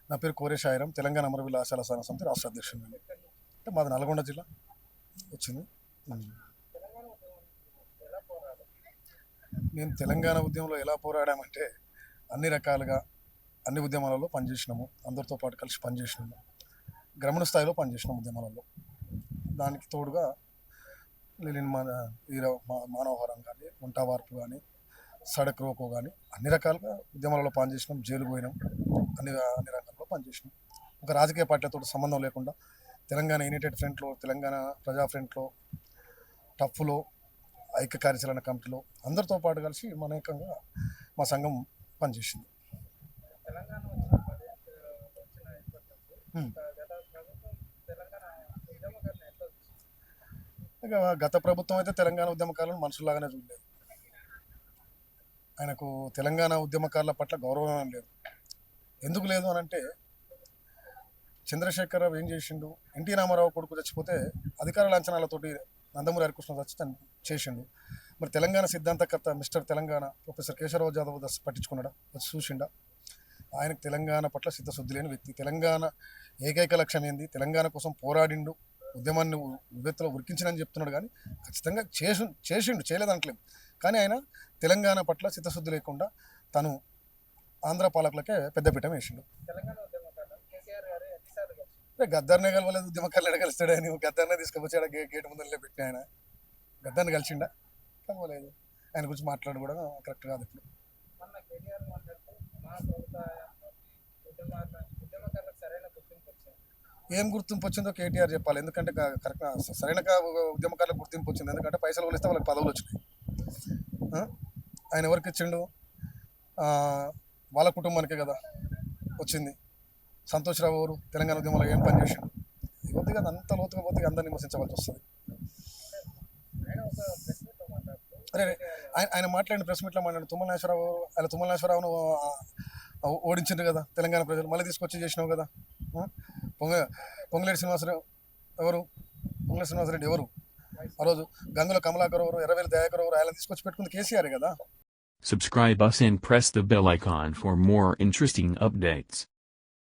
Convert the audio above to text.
నా పేరు కోరే షాయిరం, తెలంగాణ అమరవీరుల ఆశయాల సాధన సమితి రాష్ట్ర అధ్యక్షుడిని. అంటే మాది నల్గొండ జిల్లా వచ్చింది. మేము తెలంగాణ ఉద్యమంలో ఎలా పోరాడామంటే అన్ని రకాలుగా అన్ని ఉద్యమాలలో పనిచేసినాము. అందరితో పాటు కలిసి పనిచేసినాము. గ్రామీణ స్థాయిలో పనిచేసినాము ఉద్యమాలలో. దానికి తోడుగా నేను మన మానవహారం కానీ, వంట వార్పు కానీ, సడక్ రోకో కానీ అన్ని రకాలుగా ఉద్యమాలలో పనిచేసినాం. జైలు పోయినాం. అన్ని అన్ని రంగాల్లో పనిచేసినాం. ఒక రాజకీయ పార్టీలతో సంబంధం లేకుండా తెలంగాణ యునైటెడ్ ఫ్రంట్లో, తెలంగాణ ప్రజా ఫ్రంట్లో, టఫ్లో, ఐక్య కార్యాచరణ కమిటీలో అందరితో పాటు కలిసి అనేకంగా మా సంఘం పనిచేసింది. ఇక గత ప్రభుత్వం అయితే తెలంగాణ ఉద్యమకారులను మనుషుల్లాగానే చూడలేదు. ఆయనకు తెలంగాణ ఉద్యమకారుల పట్ల గౌరవం లేదు. ఎందుకు లేదు అని అంటే, చంద్రశేఖరరావు ఏం చేసిండు? ఎన్టీ రామారావు కొడుకు చచ్చిపోతే అధికార లాంఛనాలతోటి నందమూరి హరికృష్ణ చచ్చి తను చేసిండు. మరి తెలంగాణ సిద్ధాంతకర్త మిస్టర్ తెలంగాణ ప్రొఫెసర్ కేశవరావు జాదవ్ దస్ పట్టించుకున్నాడా? వచ్చి చూసిండా? ఆయనకు తెలంగాణ పట్ల చిత్తశుద్ధి లేని వ్యక్తి. తెలంగాణ ఏకైక లక్ష్యం ఏంది? తెలంగాణ కోసం పోరాడిండు, ఉద్యమాన్ని ఉవ్వెత్తులో ఉరికించినని చెప్తున్నాడు. కానీ ఖచ్చితంగా చేసిండు, చేయలేదంటలేం. కానీ ఆయన తెలంగాణ పట్ల చిత్తశుద్ధి లేకుండా తను ఆంధ్ర పాలకులకే పెద్దపీఠం వేసిండు. గద్దర్నే కలవలేదు, ఉద్యమకారులు కలుస్తాడు ఆయన. గద్దర్నే తీసుకొచ్చాడు, గేటు ముందరలే పెట్టి ఆయన. గద్దర్ని కలిసిండా? కలవలేదు. ఆయన గురించి మాట్లాడు కూడా కరెక్ట్ కాదు. ఇప్పుడు ఏం గుర్తింపు వచ్చిందో కేటీఆర్ చెప్పాలి. ఎందుకంటే కరెక్ట్ సరైన ఉద్యమకారులకు గుర్తింపు వచ్చింది. ఎందుకంటే పైసలు వలిస్తే వాళ్ళకి పదవులు వచ్చినాయి. ఆయన ఎవరికి ఇచ్చిండు? వాళ్ళ కుటుంబానికే కదా వచ్చింది. సంతోష్రావు ఎవరు? తెలంగాణ ఉద్యమంలో ఏం పని చేసిండు? కొద్దిగా అంత లోతుగా పోతే అందరినీ విమర్శించవలసి వస్తుంది. అరే ఆయన మాట్లాడిన ప్రెస్ మీట్లో మాట్లాడిన తుమ్మల నాగేశ్వరరావును ఓడించిండ్రు కదా తెలంగాణ ప్రజలు. మళ్ళీ తీసుకొచ్చి చేసినావు కదా. పొంగులేటి శ్రీనివాసరావు ఎవరు? పొంగులేటి శ్రీనివాసరెడ్డి ఎవరు? ఆ రోజు గంగుల కమలాకర్ ఎవరు? ఎర్రవేలి దయాకర్ ఎవరు? ఆయన తీసుకొచ్చి పెట్టుకుంది కేసీఆర్ కదా. Subscribe us and press the bell icon for more interesting updates.